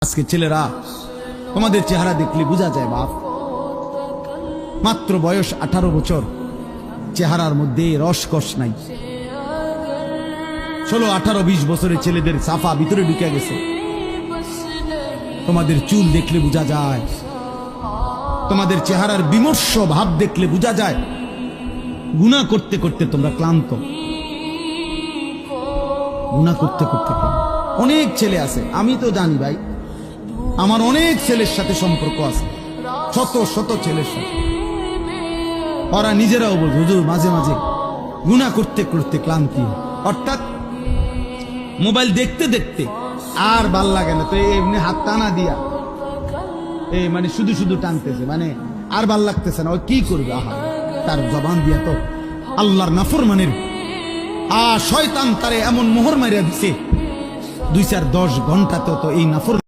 আজকে ছেলেরা তোমাদের চেহারা দেখলে বোঝা যায় বাপ, মাত্র বয়স 18 বছর, চেহারার মধ্যে রসকস নাই। 16, 18, 20 বছরের ছেলেদের সাফা ভিতরে ঢুকে গেছে। তোমাদের চুল দেখলে বোঝা যায়, তোমাদের চেহারার বিমর্ষ ভাব দেখলে বোঝা যায় গুনাহ করতে করতে তোমরা ক্লান্ত। গুনাহ করতে করতে অনেক ছেলে আছে, আমি তো জানি ভাই, আমার অনেক ছেলের সাথে সম্পর্ক আছে, শত শত ছেলের সাথে। ওরা নিজেরাও বলবে হুজুর মাঝে মাঝে গুনাহ করতে করতে ক্লান্তি, অর্থাৎ মোবাইল দেখতে দেখতে আর ভাল লাগে না, তো এমনি হাত টানা দিয়া এই মানে শুধু শুধু টানতেছে, মানে আর ভাল লাগতেছে না, ও কি করবে? আহা, তার জবান দিয়া তো আল্লাহর নাফরমানের শয়তান তারে এমন মোহর মারিয়া দিছে, 2-4-10 ঘন্টা তো এই নাফর